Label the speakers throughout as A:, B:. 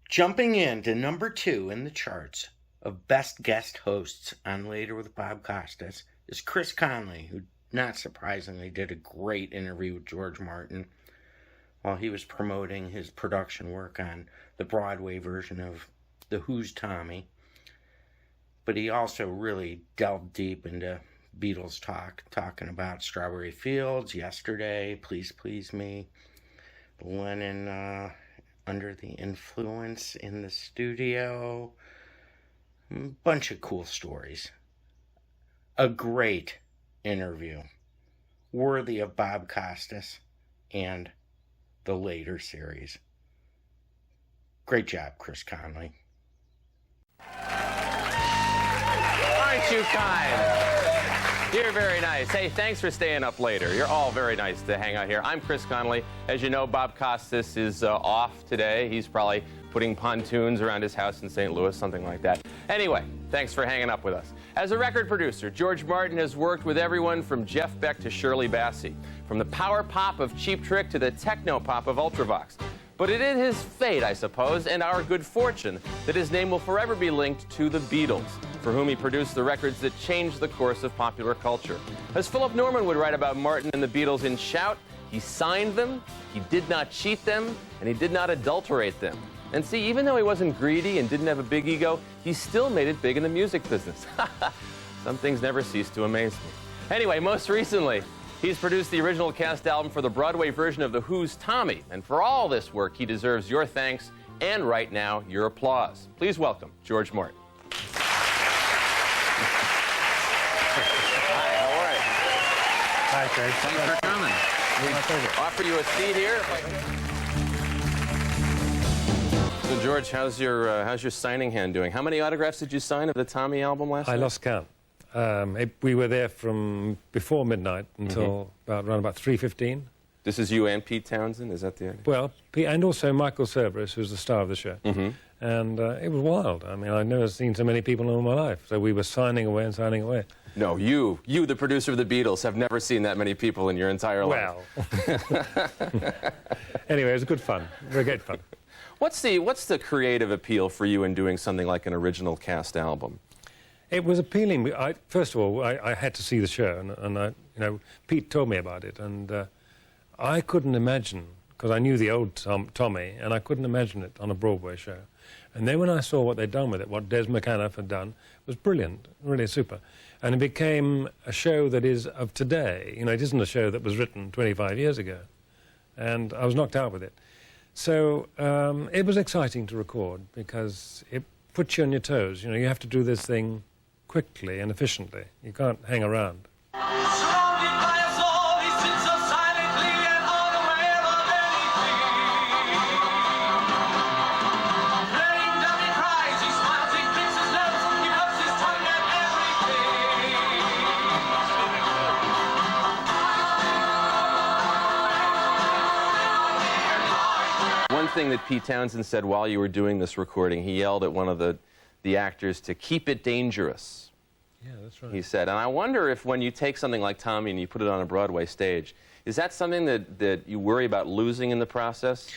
A: Jumping into number 2 in the charts of best guest hosts on Later with Bob Costas is Chris Connelly, who, not surprisingly, did a great interview with George Martin while he was promoting his production work on the Broadway version of The Who's Tommy. But he also really delved deep into Beatles talk, talking about Strawberry Fields, Yesterday, Please Please Me, Lennon Under the Influence in the studio, a bunch of cool stories. A great interview, worthy of Bob Costas and the later series. Great job, Chris Connelly.
B: Aren't you kind? You're very nice. Hey, thanks for staying up later. You're all very nice to hang out here. I'm Chris Connelly. As you know, Bob Costas is off today. He's probably putting pontoons around his house in St. Louis, something like that. Anyway, thanks for hanging up with us. As a record producer, George Martin has worked with everyone from Jeff Beck to Shirley Bassey, from the power pop of Cheap Trick to the techno pop of Ultravox. But it is his fate, I suppose, and our good fortune that his name will forever be linked to the Beatles, for whom he produced the records that changed the course of popular culture. As Philip Norman would write about Martin and the Beatles in Shout, he signed them, he did not cheat them, and he did not adulterate them. And see, even though he wasn't greedy and didn't have a big ego, he still made it big in the music business. Some things never cease to amaze me. Anyway, most recently, he's produced the original cast album for the Broadway version of The Who's Tommy. And for all this work, he deserves your thanks and, right now, your applause. Please welcome George Martin. Hi, how are you?
C: Hi, Craig.
B: Thanks for coming. We offer you a seat here. So, George, how's your signing hand doing? How many autographs did you sign of the Tommy album last night?
C: I lost count. We were there from before midnight until around about 3:15.
B: This is you and Pete Townsend, is that the idea?
C: Well, Pete, and also Michael Cerveris, who's the star of the show. And it was wild. I mean, I've never seen so many people in all my life. So we were signing away and signing away.
B: No, you, the producer of the Beatles, have never seen that many people in your entire life.
C: Well. Anyway, it was good fun. Very great fun.
B: What's the creative appeal for you in doing something like an original cast album?
C: It was appealing. First of all, I had to see the show, and Pete told me about it, and I couldn't imagine, because I knew the old Tommy, and I couldn't imagine it on a Broadway show. And then when I saw what they'd done with it, what Des McAnuff had done, it was brilliant, really super. And it became a show that is of today. You know, it isn't a show that was written 25 years ago. And I was knocked out with it. So it was exciting to record because it puts you on your toes. You know, you have to do this thing quickly and efficiently. You can't hang around.
B: One thing that Pete Townsend said while you were doing this recording, he yelled at one of the actors to keep it dangerous.
C: Yeah, that's right.
B: He said, and I wonder if when you take something like Tommy and you put it on a Broadway stage, is that something that you worry about losing in the process?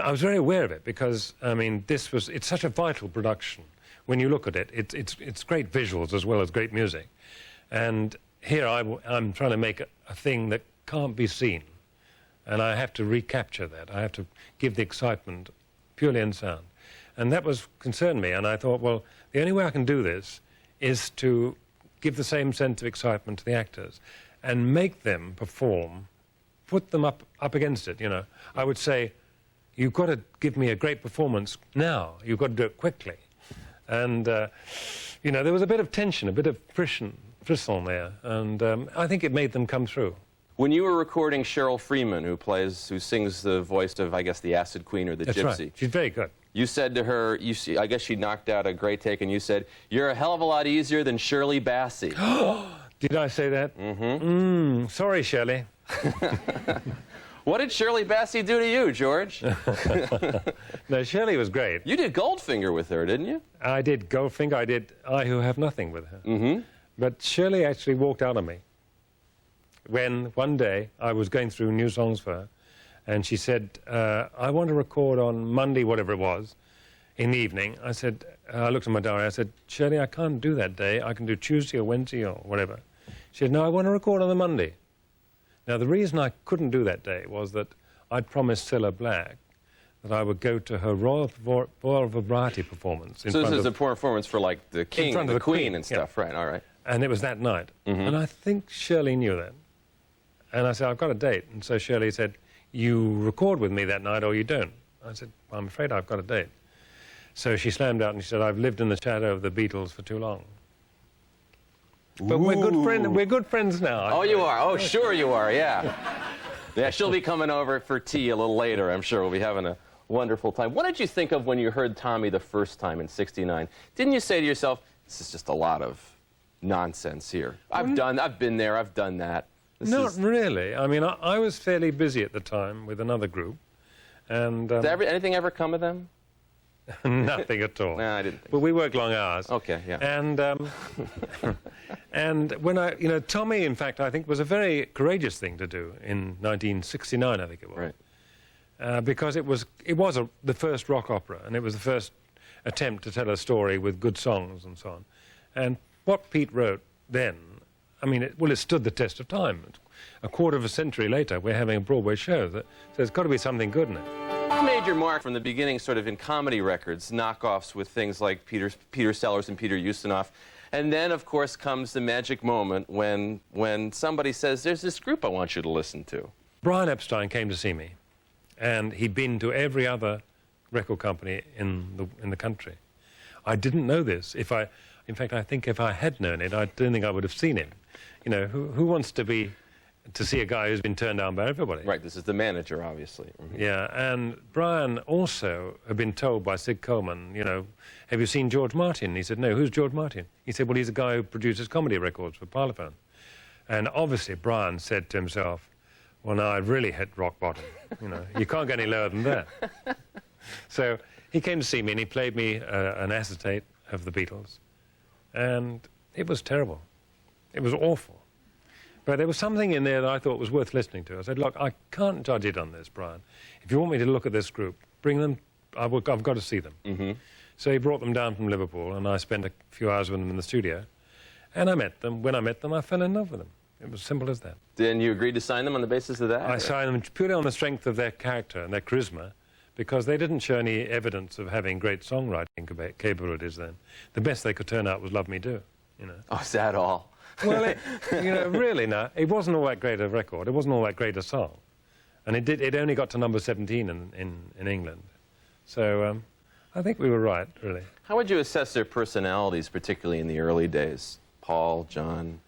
C: I was very aware of it because, I mean, it's such a vital production. When you look at it, it's great visuals as well as great music. And here I'm trying to make a thing that can't be seen. And I have to recapture that. I have to give the excitement purely in sound. And that was concerned me. And I thought, well, the only way I can do this is to give the same sense of excitement to the actors and make them perform, put them up against it, you know. I would say, you've got to give me a great performance now. You've got to do it quickly. And, you know, there was a bit of tension, a bit of frisson there. And I think it made them come through.
B: When you were recording Cheryl Freeman, who sings the voice of, I guess, the Acid Queen or the
C: That's
B: Gypsy.
C: Right. She's very good.
B: You said to her, I guess she knocked out a great take, and you said, "You're a hell of a lot easier than Shirley Bassey."
C: Did I say that? Sorry, Shirley.
B: What did Shirley Bassey do to you, George?
C: No, Shirley was great.
B: You did Goldfinger with her, didn't you?
C: I did Goldfinger. I did I Who Have Nothing with her. But Shirley actually walked out on me when one day I was going through new songs for her, and she said, I want to record on Monday, whatever it was, in the evening, I said, I looked at my diary, I said, Shirley, I can't do that day. I can do Tuesday or Wednesday or whatever. She said, no, I want to record on the Monday. Now, the reason I couldn't do that day was that I'd promised Cilla Black that I would go to her Royal Variety performance.
B: So this is a performance for, like, the King and the Queen and stuff,
C: yeah.
B: Right, all right.
C: And it was that night. And I think Shirley knew that. And I said, I've got a date. And so Shirley said, you record with me that night or you don't. I said, I'm afraid I've got a date. So she slammed out and she said, I've lived in the shadow of the Beatles for too long. But we're good friends now.
B: Oh, you are? Oh, sure you are, yeah. Yeah, she'll be coming over for tea a little later, I'm sure. We'll be having a wonderful time. What did you think of when you heard Tommy the first time in '69? Didn't you say to yourself, this is just a lot of nonsense here. I've been there, I've done that.
C: Not really. I mean, I was fairly busy at the time with another group. And
B: did anything ever come of them?
C: Nothing at all.
B: No, I didn't think
C: But we worked long hours.
B: Okay, yeah.
C: And, and when Tommy, in fact, I think was a very courageous thing to do in 1969, I think it was.
B: Right.
C: Because it was the first rock opera, and it was the first attempt to tell a story with good songs and so on. And what Pete wrote then, I mean, it stood the test of time. A quarter of a century later, we're having a Broadway show, so there's got to be something good in it.
B: You made your mark from the beginning sort of in comedy records, knockoffs with things like Peter Sellers and Peter Ustinov. And then, of course, comes the magic moment when somebody says, there's this group I want you to listen to.
C: Brian Epstein came to see me, and he'd been to every other record company in the country. I didn't know this. In fact, I think if I had known it, I don't think I would have seen him. You know, who wants to see a guy who's been turned down by everybody?
B: Right, this is the manager, obviously.
C: Yeah, and Brian also had been told by Sid Coleman, you know, have you seen George Martin? He said, no, who's George Martin? He said, well, he's a guy who produces comedy records for Parlophone. And obviously Brian said to himself, well, now I've really hit rock bottom. You know, you can't get any lower than that. So he came to see me and he played me an acetate of the Beatles. And it was terrible. It was awful. But there was something in there that I thought was worth listening to. I said, look, I can't judge it on this, Brian. If you want me to look at this group, bring them. I've got to see them. So he brought them down from Liverpool, and I spent a few hours with them in the studio. And I met them. When I met them, I fell in love with them. It was simple as that.
B: Then you agreed to sign them on the basis of that?
C: I signed them purely on the strength of their character and their charisma, because they didn't show any evidence of having great songwriting capabilities then. The best they could turn out was Love Me Do, you know.
B: Oh, is that all?
C: Well, you know, really, no. It wasn't all that great a record. It wasn't all that great a song. And it only got to number 17 in England. So I think we were right, really.
B: How would you assess their personalities, particularly in the early days? Paul, John,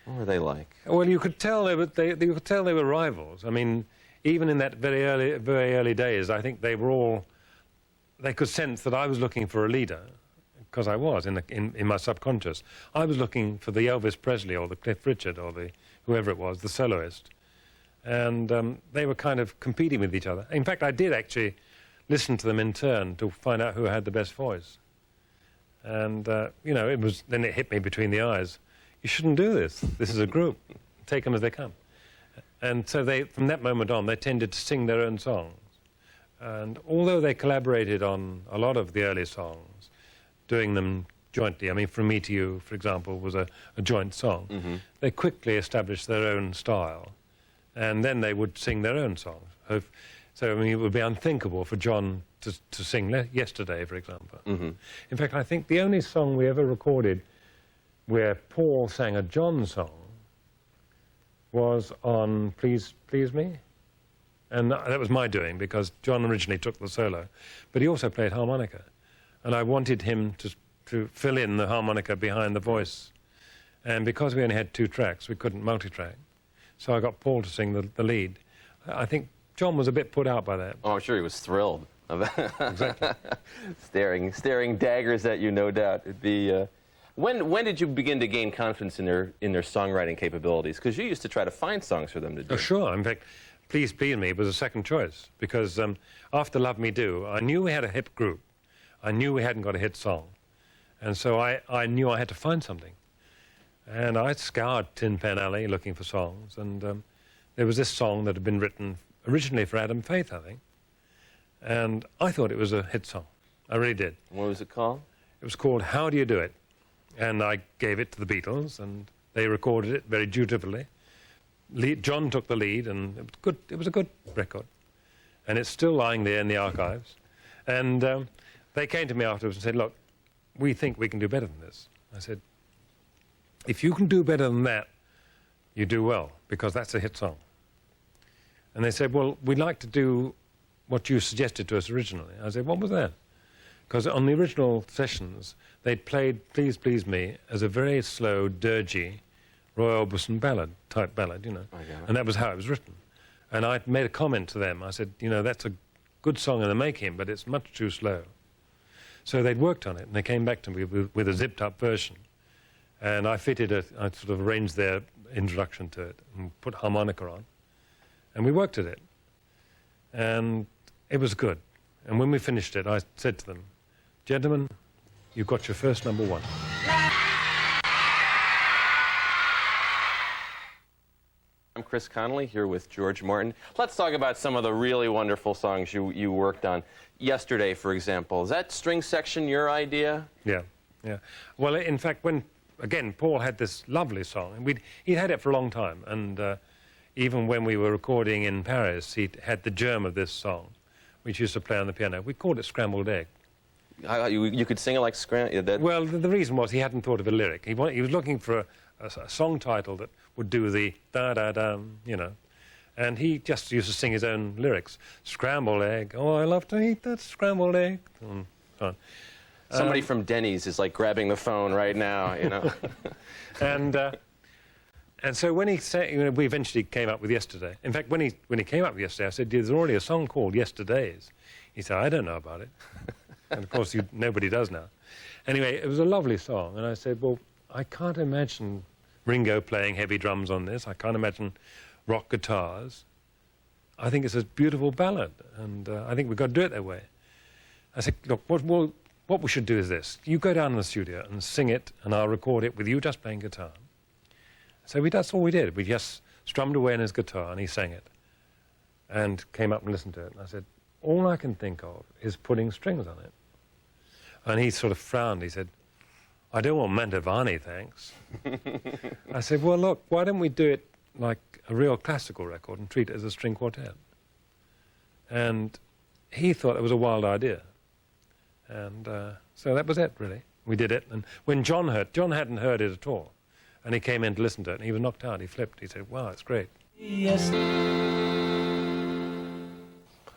B: what were they like?
C: Well, you could tell they were rivals. I mean, even in that very early days, I think they could sense that I was looking for a leader. Because I was, in my subconscious. I was looking for the Elvis Presley or the Cliff Richard or whoever it was, the soloist. And they were kind of competing with each other. In fact, I did actually listen to them in turn to find out who had the best voice. And, you know, then it hit me between the eyes. You shouldn't do this. This is a group. Take them as they come. And so from that moment on, they tended to sing their own songs. And although they collaborated on a lot of the early songs, doing them jointly. I mean, From Me to You, for example, was a joint song. They quickly established their own style, and then they would sing their own songs. So, I mean, it would be unthinkable for John to sing Yesterday, for example. In fact, I think the only song we ever recorded where Paul sang a John song was on Please Please Me. And that was my doing, because John originally took the solo, but he also played harmonica. And I wanted him to fill in the harmonica behind the voice. And because we only had 2 tracks, we couldn't multi-track. So I got Paul to sing the lead. I think John was a bit put out by that.
B: Oh, I'm sure he was thrilled.
C: Exactly.
B: staring daggers at you, no doubt. It'd be, when did you begin to gain confidence in their songwriting capabilities? Because you used to try to find songs for them to do.
C: Oh, sure. In fact, Please Please Me was a second choice. Because after Love Me Do, I knew we had a hip group. I knew we hadn't got a hit song. And so I knew I had to find something. And I scoured Tin Pan Alley looking for songs. And there was this song that had been written originally for Adam Faith, I think. And I thought it was a hit song. I really did.
B: What was it called?
C: It was called How Do You Do It? And I gave it to the Beatles, and they recorded it very dutifully. John took the lead, and it was good. It was a good record. And it's still lying there in the archives. And they came to me afterwards and said, look, we think we can do better than this. I said, if you can do better than that, you do well, because that's a hit song. And they said, well, we'd like to do what you suggested to us originally. I said, what was that? Because on the original sessions, they'd played Please Please Me as a very slow, dirgy Roy Orbison ballad, type ballad, you know. And that was how it was written. And I made a comment to them. I said, you know, that's a good song in the making, but it's much too slow. So they'd worked on it, and they came back to me with a zipped-up version. And I fitted it, I sort of arranged their introduction to it and put harmonica on. And we worked at it. And it was good. And when we finished it, I said to them, gentlemen, you've got your first #1.
B: I'm Chris Connelly here with George Martin. Let's talk about some of the really wonderful songs you worked on. Yesterday, for example. Is that string section your idea?
C: Yeah, yeah. Well, in fact, when, again, Paul had this lovely song, and he'd had it for a long time, and even when we were recording in Paris, he had the germ of this song, which used to play on the piano. We called it Scrambled Egg.
B: You could sing it like Scrambled?
C: Well, the reason was he hadn't thought of a lyric. He was looking for a song title that would do the da-da-da, you know. And he just used to sing his own lyrics. Scrambled egg, oh, I love to eat that scrambled egg. And so on.
B: Somebody from Denny's is like grabbing the phone right now, you know.
C: And so when he said, you know, we eventually came up with Yesterday. In fact, when he came up with Yesterday, I said, there's already a song called Yesterdays. He said, I don't know about it. And of course, nobody does now. Anyway, it was a lovely song. And I said, well, I can't imagine Ringo playing heavy drums on this. I can't imagine rock guitars. I think it's a beautiful ballad, and I think we've got to do it that way. I said, look, what we should do is this. You go down in the studio and sing it, and I'll record it with you just playing guitar. So that's all we did. We just strummed away on his guitar, and he sang it, and came up and listened to it. And I said, all I can think of is putting strings on it. And he sort of frowned. He said, I don't want Mantovani, thanks. I said, well, look, why don't we do it like a real classical record and treat it as a string quartet? And he thought it was a wild idea. And so that was it, really. We did it. And when John hadn't heard it at all. And he came in to listen to it, and he was knocked out. He flipped. He said, wow, it's great.
D: Yes.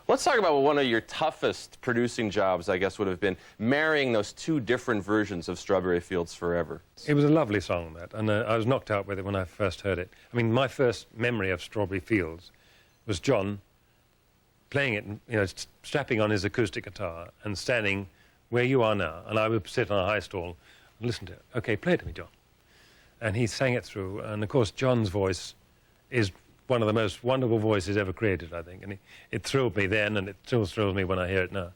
B: Let's talk about one of your toughest producing jobs, I guess, would have been marrying those two different versions of Strawberry Fields Forever.
C: It was a lovely song, that, and I was knocked out with it when I first heard it. I mean, my first memory of Strawberry Fields was John playing it, you know, strapping on his acoustic guitar and standing where you are now, and I would sit on a high stool and listen to it. Okay, play it to me, John. And he sang it through, and of course John's voice is one of the most wonderful voices ever created, I think, and it thrilled me then, and it still thrills me when I hear it now.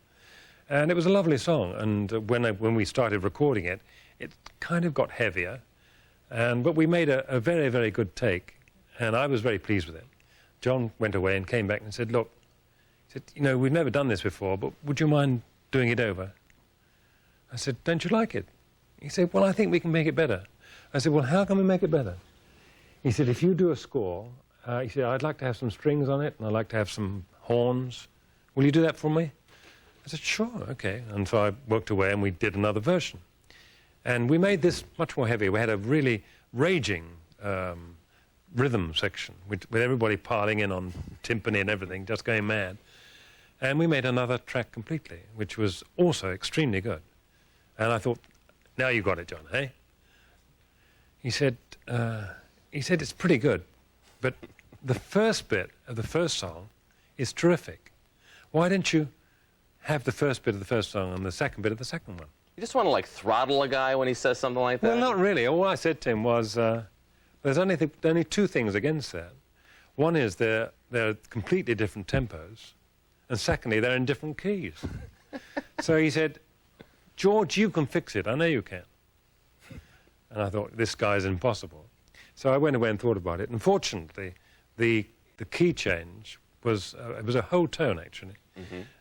C: And it was a lovely song, and when we started recording it, it kind of got heavier, but we made a very, very good take, and I was very pleased with it. John went away and came back and said, look, he said, you know, we've never done this before, but would you mind doing it over? I said, don't you like it? He said, well, I think we can make it better. I said, well, how can we make it better? He said, if you do a score, he said, I'd like to have some strings on it, and I'd like to have some horns. Will you do that for me? I said, sure, okay. And so I worked away, and we did another version. And we made this much more heavy. We had a really raging rhythm section, with everybody piling in on timpani and everything, just going mad. And we made another track completely, which was also extremely good. And I thought, now you got it, John, hey? He said, it's pretty good, but the first bit of the first song is terrific. Why don't you have the first bit of the first song and the second bit of the second one?
B: You just want to, like, throttle a guy when he says something like that?
C: Well, not really. All I said to him was, there's only two things against that. One is they're completely different tempos, and secondly, they're in different keys. So he said, George, you can fix it. I know you can. And I thought, this guy's impossible. So I went away and thought about it. And fortunately, the key change was, it was a whole tone, actually.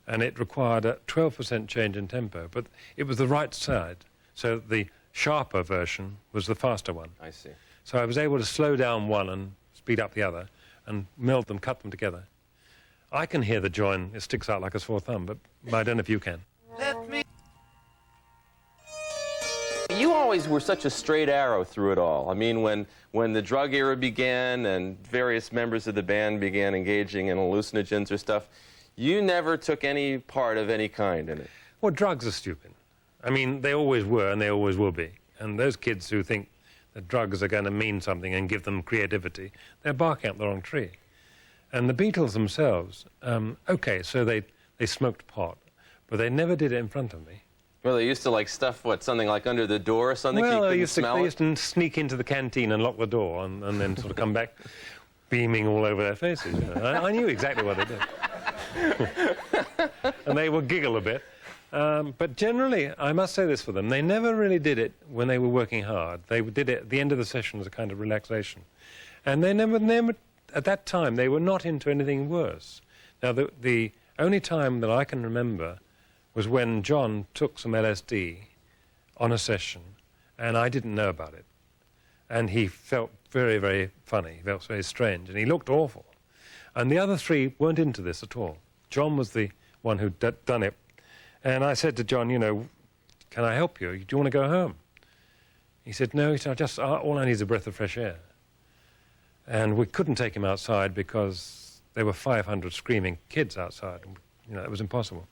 C: and it required a 12% change in tempo, but it was the right side. So the sharper version was the faster one.
B: I see.
C: So I was able to slow down one and speed up the other and meld them, cut them together. I can hear the join, it sticks out like a sore thumb, but I don't know if you can.
B: You always were such a straight arrow through it all. I mean, when the drug era began and various members of the band began engaging in hallucinogens or stuff, you never took any part of any kind in it.
C: Well, drugs are stupid. I mean, they always were and they always will be. And those kids who think that drugs are going to mean something and give them creativity, they're barking up the wrong tree. And the Beatles themselves, okay, so they smoked pot, but they never did it in front of me.
B: Well, they used to like stuff, what, something like under the door or something?
C: Well,
B: so
C: they
B: you
C: used
B: couldn't
C: to sneak into the canteen and lock the door and then sort of come back beaming all over their faces. You know. I knew exactly what they did. And they would giggle a bit. But generally, I must say this for them, they never really did it when they were working hard. They did it at the end of the session as a kind of relaxation. And they never at that time, they were not into anything worse. Now, the only time that I can remember was when John took some LSD on a session, and I didn't know about it. And he felt very, very funny, he felt very strange, and he looked awful. And the other three weren't into this at all. John was the one who'd done it. And I said to John, you know, can I help you? Do you want to go home? He said, no, he said, all I need is a breath of fresh air. And we couldn't take him outside because there were 500 screaming kids outside. You know, it was impossible.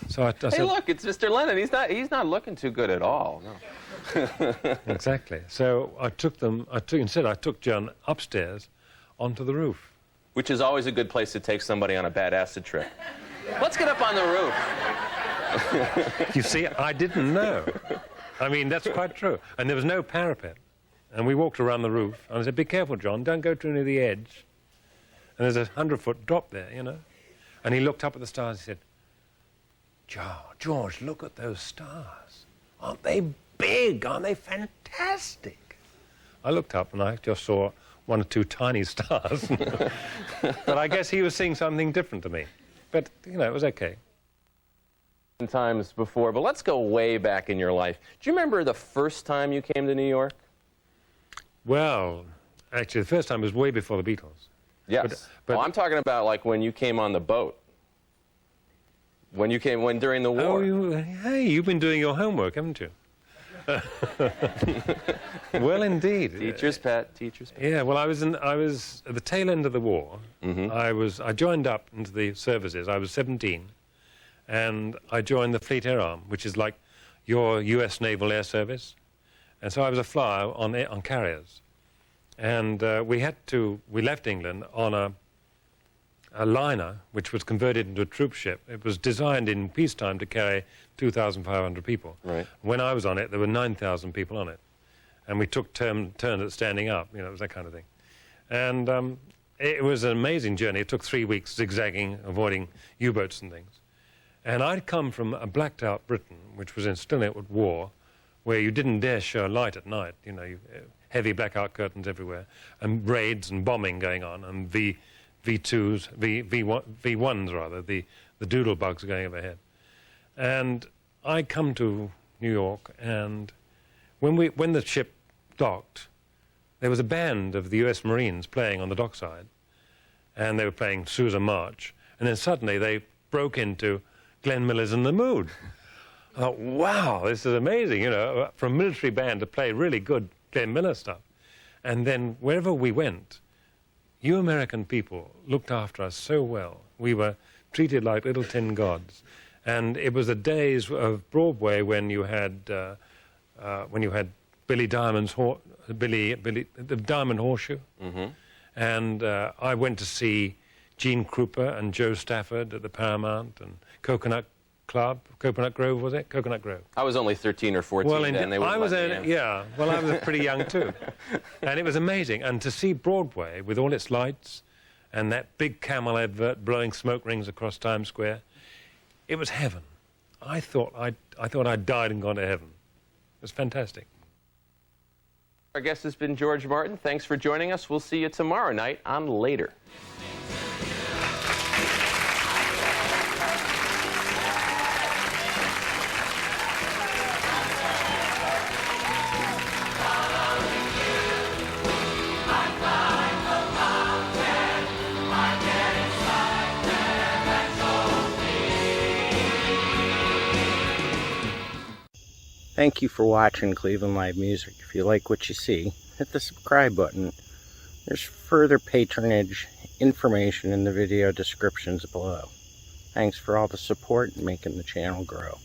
C: So I
B: hey,
C: said,
B: look, it's Mr. Lennon. He's not looking too good at all. No.
C: Exactly. So I took John upstairs onto the roof.
B: Which is always a good place to take somebody on a bad acid trip. Let's get up on the roof.
C: You see, I didn't know. I mean, that's quite true. And there was no parapet. And we walked around the roof, and I said, be careful, John, don't go too near the edge. And there's a 100-foot drop there, you know. And he looked up at the stars and he said, George, look at those stars. Aren't they big? Aren't they fantastic? I looked up and I just saw one or two tiny stars. But I guess he was seeing something different to me. But, you know, it was okay.
B: Times before, but let's go way back in your life. Do you remember the first time you came to New York?
C: Well, actually, the first time was way before the Beatles.
B: Yes.
C: But
B: well, I'm talking about like when you came on the boat. When during the war.
C: Oh, hey, you've been doing your homework, haven't you? Well, indeed.
B: Teacher's pet, teacher's pet.
C: Yeah, well, I was at the tail end of the war. I joined up into the services. I was 17, and I joined the Fleet Air Arm, which is like your U.S. Naval Air Service. And so I was a flyer on carriers. And we left England on a liner which was converted into a troop ship. It was designed in peacetime to carry 2,500 people.
B: Right.
C: When I was on it, there were 9,000 people on it. And we took turns at standing up, you know, it was that kind of thing. And it was an amazing journey. It took 3 weeks zigzagging, avoiding U-boats and things. And I'd come from a blacked-out Britain, which was still at war, where you didn't dare show light at night, you know, heavy blackout curtains everywhere, and raids and bombing going on, and V2s, V1s rather, the doodle bugs going overhead. And I come to New York, and when the ship docked, there was a band of the US Marines playing on the dockside, and they were playing Sousa March, and then suddenly they broke into Glenn Miller's In the Mood. I thought, wow, this is amazing, you know, for a military band to play really good Glenn Miller stuff. And then wherever we went, you American people looked after us so well. We were treated like little tin gods. And it was the days of Broadway when you had Billy Diamond's the Diamond Horseshoe. And I went to see Gene Krupa and Joe Stafford at the Paramount and Coconut Grove, was it? Coconut Grove.
B: I was only 13 or 14
C: well,
B: then. They wouldn't let me in.
C: Yeah, well, I was pretty young too. And it was amazing. And to see Broadway with all its lights and that big Camel advert blowing smoke rings across Times Square, it was heaven. I thought I'd died and gone to heaven. It was fantastic.
B: Our guest has been George Martin. Thanks for joining us. We'll see you tomorrow night on Later.
A: Thank you for watching Cleveland Live Music. If you like what you see, hit the subscribe button. There's further patronage information in the video descriptions below. Thanks for all the support and making the channel grow.